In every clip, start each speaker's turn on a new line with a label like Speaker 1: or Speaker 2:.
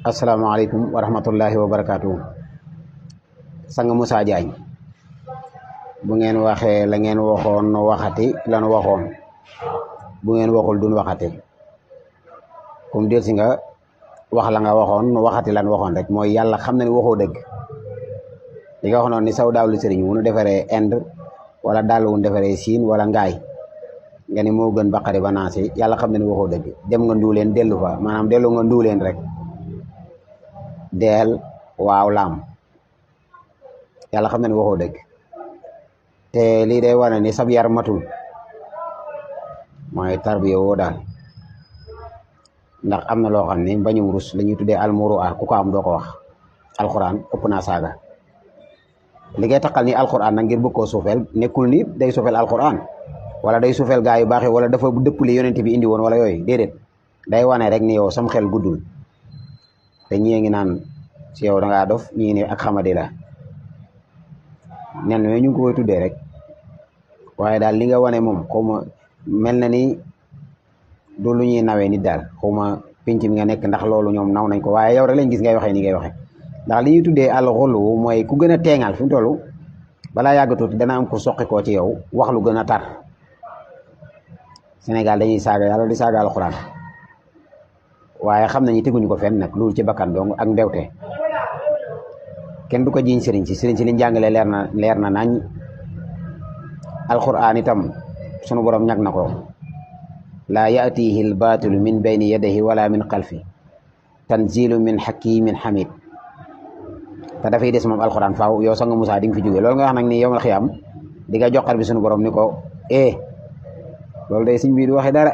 Speaker 1: Assalamualaikum warahmatullahi wabarakatuh. Sang Moussa Diagne bu ngeen waxe la ngeen waxoon waxati lan waxoon bu ngeen waxul duñ waxati kum del si nga wax la nga waxoon waxati lan waxoon rek mooy yàlla xam na ni waxoo dëgg li nga waxoon ni saw daawlu sëriñ wu nu defaree Inde wala daal wu nu defaree Siin wala ngaay nga ni moo gën baqari ba naasi yàlla xam na ni waxoo dëgg dem nga nduuleen dellu fa maanaam dellu nga nduuleen rek deel waaw laam yàlla xam na ni waxoo dëgg te lii day wane ni sab yar matul mooy tarbiya woo daal ndax am na loo xam ne mbañum rus la ñuy tuddee almuru ku ko am doo ko wax alxuraan ëpp naa saaga li ngay taxal ni alxuraan nag ngir bëgg koo suufeel nekkul ni day suufeel alxuraan wala day suufeel gaa yu baax yi wala dafa dëpp li yonent bi indi woon wala yooyu déedéet day wane rek ni yow sam xel guddul te ñii ngi naan ci yow da ngaa dof ñii ne ak xamadi la nen ñu ngi ko koy tuddee rek waaye daal li nga wane moom xawma mel na ni du lu ñuy nawee nit daal xawma pinc mi nga nekk ndax loolu ñoom naw nañ ko waaye yow rek lañ gis ngay waxee ni ngay waxee ndax li ñuy tuddee alxulu mooy ku gën a teeŋal fi mu toll balaa yàgg tuuti dana am ku soqi koo ci yow wax lu gën a tar Sénégal dañuy saaga yàlla di saaga alxuraan waaye xam nañu teguñu ko fenn nag loolu ci bakkan dong ak mbewte kenn du ko jiñ sëriñ si liñ jàngale leer na nañ alquran itam sunu borom ñag na ko laa yatihi albatilu min bayni yadayhi wala min xalfi tanzilu min hakimin hamid te dafay des moom alquran faaw yow Sang Moussa di nga fi jóge loolu nga wax nag ni yowmal xiyaam di nga joxar bi sunu borom ni ko loolu day siñ bii du waxe dara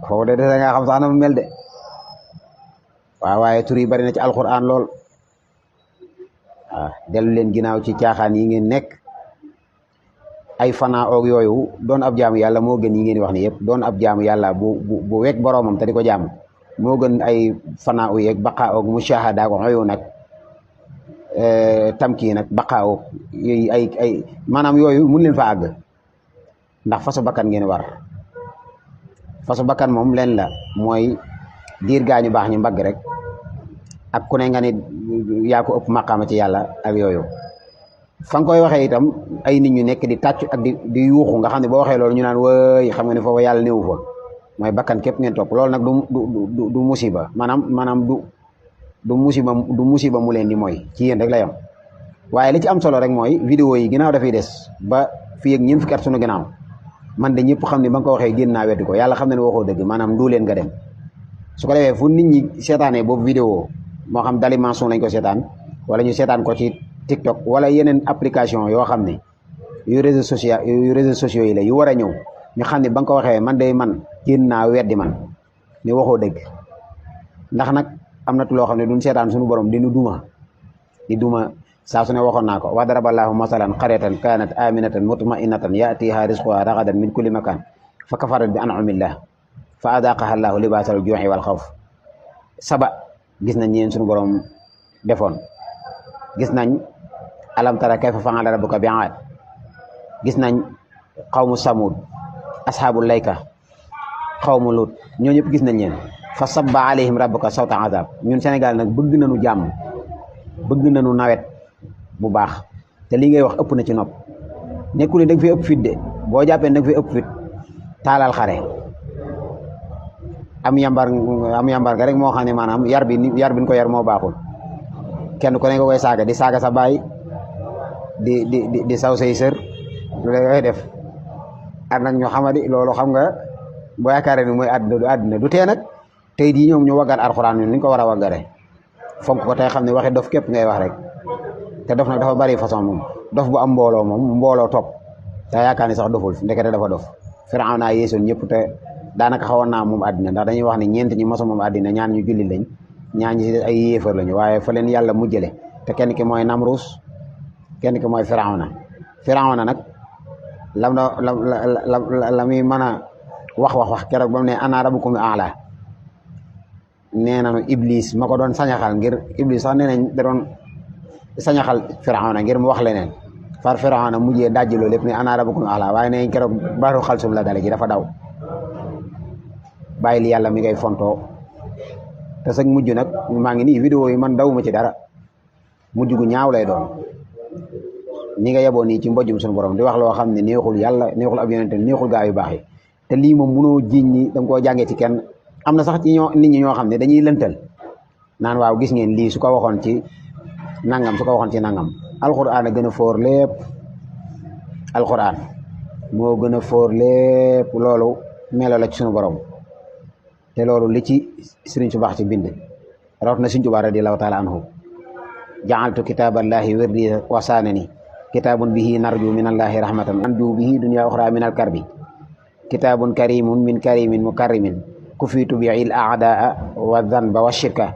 Speaker 1: foofu de dese nga xam sax na mu mel de waaye tur yi bari na ci alquran lool dellu leen ginnaaw ci caaxaan yi ngeen nekk ay fana oog yooyu doon ab jaamu yàlla moo gën yi ngeen wax ni yëpp doon ab jaamu yàlla bu wekk boroomam te di ko jaamu moo gën ay fana u yeeg baqa oog mushahada ko xoyu nag tamkii nag baqa oog yooyu ay maanaam yooyu mun leen fa àgg ndax fasu bakkan ngeen war fasu bakkan moom leen la mooy diir gaañu baax ñu mbagg rek ak ku ne nga ni yaa ko ëpp maqaama ci yàlla ak yooyu fa nga koy waxee itam ay nit ñu nekk di tàcc ak di yuuxu nga xam ne boo waxee loolu ñu naan wëy xam nga ne foofu yàlla néewu fa mooy bakkan képp ngeen topp loolu nag du musiba maanaam du musiba mu leen di mooy ci yéen rek la yam waaye li ci am solo rek mooy vidéo yi ginnaaw dafay des ba fii ak ñeent fukki at sunu ginnaaw man de ñëpp xam ne ba nga ko waxee génn naa weddi ko yàlla xam ne ne waxoo dëgg maanaam ndu leen nga dem su ko defee fu nit ñi seetaanee boobu vidéo moo xam Dailymotion lañ ko seetaan wala ñu seetaan ko ci TikTok wala yeneen application yoo xam ne yu réseaux sociaux yi la yu war a ñëw ñu xam ne ba nga ko waxee man de man génn naa weddi man ni waxoo dëgg ndax nag am na loo xam ne duñ seetaan suñu borom di duma saa su ne waxoon naa ko wa daraballaahu masalan qaryatan kanat aminatan mutma'innatan ya'tiha rizquha ragadan min kulli makan fa kafarat bi an'amillah fa adaqaha Allahu libasal ju'i wal khawf saba gis nañ ñeen suñu borom defoon gis nañ alam tara kayfa fa'ala rabbuka bi 'aad gis nañ qawmu samud ashabul layka qawmu lut ñoo ñëpp gis nañ leen fa sabba alayhim rabbuka sawta azab ñun Sénégal nag bëgg nañu jàmm bëgg nañu nawet bu baax te li ngay wax ëpp na ci nopp nekkul ne da nga fi ëpp fit de boo jàppee da nga fi ëpp fit taalal xare am yambar ga rek moo xam ne maanaam yar bi ñu ko yar moo baaxul kenn ku ne nga koy saaga di saaga sa baay di saw say sër lu lay def at nag ñu xamadi loolu xam nga boo yaakaaree ni mooy àdduna du tee nag tey di ñoom ñu waggal alxuraan ñun ni ñu ko war a waggare fonk ko tey xam ne waxi dof képp ngay wax rek te dof nag dafa bari façon moom dof bu am mbooloo topp te yaakaar ni sax doful ndekete dafa dof Firawna yeesoon ñëpp te daanaka xawoon naa moom àddina ndax dañuy wax ni ñeent ñi moso moom àddina ñaan ñu julli lañ ñaan ñi ay yéefar lañu waaye fa leen yàlla mujjale te kenn ki mooy Namrus kenn ki mooy Firawna nag la muy mën a wax keroog ba mu ne ana rabbukumul a'la nee nañu Iblis ma ko doon sañaxal ngir Iblis sax nee nañ da doon sañaxal Firawna ngir mu wax leneen far Firawna mujjee dajji loolu lépp ne ana rabbukumul a'laa waaye nee keroog baaru xalsum la dale ji dafa daw bàyyi li yàlla mi ngay fontoo te sax mujj nag maa ngi nii vidéo yi man dawuma ci dara mujj gu ñaaw lay doon ni nga yeboo nii ci mbojjum suñu borom di wax loo xam ne neexul yàlla neexul ab yonente neexul gaa yu baax yi te lii moom mënoo jiiñ ni da nga koo jàngee ci kenn am na sax ci nit ñi ñoo xam ne dañuy lëntal naan waaw gis ngeen lii su ko waxoon ci nangam su ko waxoon ci nangam alxuraan a gën a foor lépp alxuraan moo gën a foor lépp loolu melo la ci suñu borom te loolu li ci sëriñ su baax ci bind rawat na Sëriñ Tuubaa radiyallaahu taala anhu ja'altu kitaaballahi wirdi wasaanani kitaabun bihi narju minallahi rahmatan anju bihi dunya uxra minal karbi kitaabun karimun min karimin mukarrimin kufiitu bi'il a'daa wa dhanba wa shirka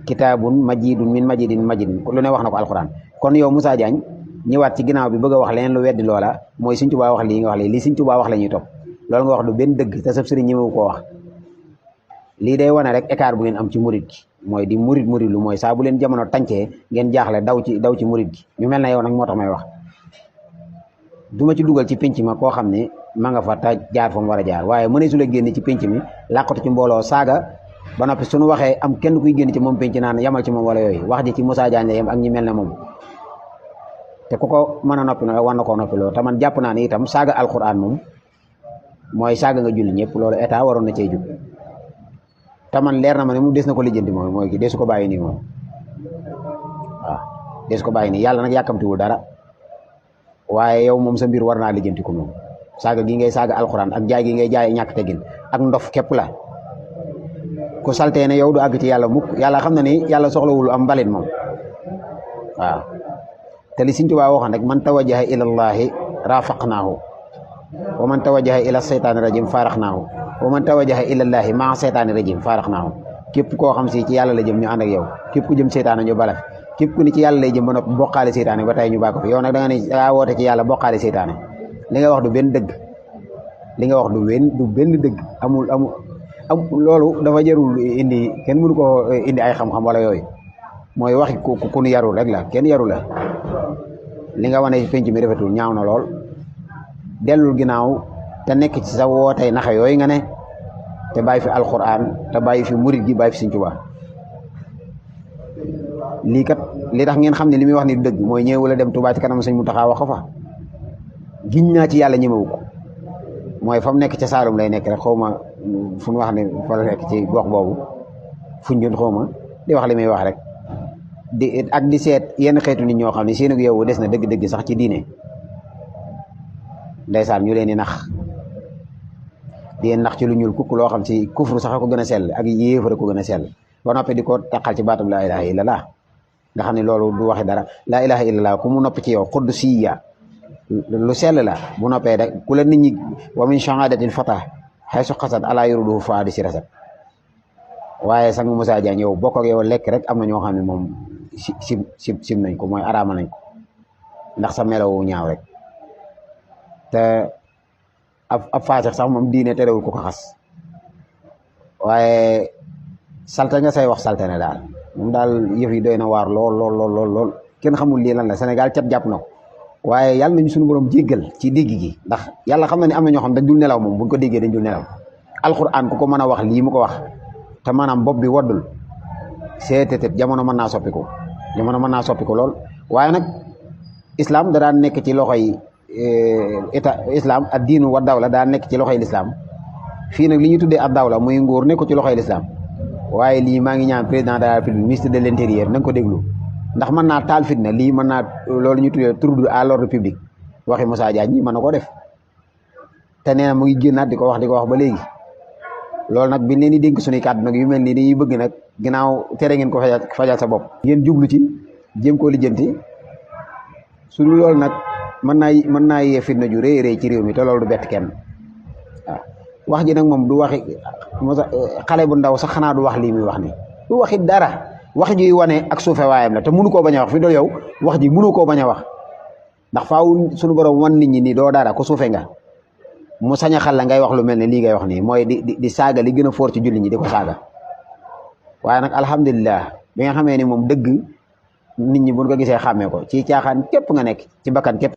Speaker 1: kitaabun majidun min majidin majidin lu ne wax na ko alxuraan kon yow Moussa Diagne ñëwaat ci ginnaaw bi bëgg a wax leneen lu weddi loola mooy Sëriñ Tuubaa wax lii nga wax lii li Sëriñ Tuubaa wax la ñuy topp loolu nga wax du benn dëgg te sab sëriñ ñëmewu koo wax lii day wane rek écart bu ngeen am ci murit gi mooy di murit lu mooy saa bu leen jamono tàncee ngeen jaaxle daw ci murit gi ñu mel na yow nag moo tax may wax duma ci dugal ci pénc ma koo xam ne ma nga fa ta jaar fa mu war a jaar waaye mëneesu la génn ci pénc mi làqatu ci mbooloo saaga ba noppi suñu waxee am kenn kuy génn ci moom pénc naan yamal ci moom wala yooyu wax ji ci Moussa Diagne yam ak ñi mel ne moom te ku ko mën a noppi na war na koo noppi loolu te man jàpp naa ne itam saaga alquran moom mooy saaga nga julli ñëpp loolu état waroon na cey jug te man leer na ma ne moom des na ko lijjanti moom mooy ki desu ko bàyyi nii moom waaw desu ko bàyyi nii yàlla nag yàkkamtiwul dara waaye yow moom sa mbir war naa lijjanti ko moom saaga gi ngay saaga alxuraan ak jaay gi ngay jaay ñàkk teggin ak ndof képp la ku saltee ne yow du àgg ci yàlla mukk yàlla xam na ni yàlla soxlawul am mbalit moom waaw te li Sëriñ Tuubaa waxoon rek man tawajjaha ilallaahi rafaqnaahu wa man tawajjaha ila seytaani rajim faaraxnaahu wa man tawajjaha ilallaahi maa seytaani rajim faaraxnaahu képp koo xam si ci yàlla la jëm ñu ànd ak yow képp ku jëm seytaane ñu bala képp ku ni ci yàlla lay jëm ba noppi bokkaale seytaane ba tey ñu bàkk fi yow nag da nga ne daa woote ci yàlla bokkaale seytaane li nga wax du benn dëgg li nga wax du benn dëgg amul loolu dafa jarul indi kenn mënu ko indi ay xam-xam wala yooyu mooy waxi ku nu yarul rek la kenn yarul la li nga wane penc mi rafetul ñaaw na lool dellul ginnaaw te nekk ci sa wootey naxe yooyu nga ne te bàyyi fi alquran te bàyyi fi murit gi bàyyi fi Sëriñ Tuubaa lii kat li tax ngeen xam ne li muy wax ni dëgg mooy ñëw la dem Tuubaa ci kanam Sëriñ Muntaxaa wax ko fa giñ naa ci yàlla ñemewu ko mooy fa mu nekk ca Saalum lay nekk rek xaw ma fu mu wax ne fa la nekk ci gox boobu fuñ jun xaw ma di wax li muy wax rek di seet yenn xeetu nit ñoo xam ne seen ak yow des na dëgg-dëgg sax ci diine ndeysaan ñu leen di nax di nax ci lu ñuul kukk loo xam si kufru sax ko gën a sell ak yéefar ko gën a sell ba noppi di ko taqal ci baatum laa ilaha illallah nga xam ne loolu du waxi dara laa ilaha illallah ku mu noppi ci yow qudusiyya lu sell la bu noppee rek ku la nit ñi wa min shahadatil fatah haysu qasad ala yurudu fa di si rasat waaye sang Moussa Diagne yow bokk ak yow lekk rek am na ñoo xam ne moom sim nañ ko mooy araama nañ ko ndax sa melowu ñaaw rek te ab faasix sax moom diine terewul ko xas waaye salte nga say wax salte ne daal moom daal yëf yi doy na waar lool kenn xamul lii lan la Sénégal cat jàpp na ko waaye yàlla nañu suñu borom jéggal ci dégg gi ndax yàlla xam na ne am na ñoo xam dañ dul nelaw moom buñ ko déggee dañ dul nelaw alxuraan ku ko mën a wax lii mu ko wax te maanaam bopp bi waddul seetetet jamono mën naa soppiku lool waaye nag islam da daan nekk ci loxoy état islam ad diinu wa dawla daa nekk ci loxoy lislaam fii nag li ñu tuddee ad dawla muy nguur nekk ci loxoy lislaam waaye lii maa ngi ñaan président de la république ministre de l'intérieur na nga ko déglu ndax mën naa taal fitna lii mën naa loolu ñu tuddee trouble à l'ordre public waxi Moussa Diagne ñi mën na ko def te nee na mu ngi génnaat di ko wax ba léegi loolu nag biñ leen di dénk suñuy kàddu nag yu mel nii dañuy bëgg nag ginnaaw tere ngeen ko fajal sa bopp ngeen jublu ci jéem koo lijjanti su dul loolu nag mën naa yee fitna ju rëy ci réew mi te loolu du bett kenn waaw wax ji nag moom du waxi xale bu ndaw sax xanaa du wax lii muy wax ni du waxi dara wax ji wane ak suufe waayam la te mënu koo bañ a wax fi dool yow wax ji mënu koo bañ a wax ndax faaw suñu borom wan nit ñi nii doo dara ko suufe nga mu sañ a xal la ngay wax lu mel ne lii ngay wax nii mooy di saaga li gën a foor ci julli ñi di ko saaga waaye nag alhamdulilah bi nga xamee ni moom dëgg nit ñi buñ ko gisee xàmmee ko ci caaxaan képp nga nekk ci bakkan képp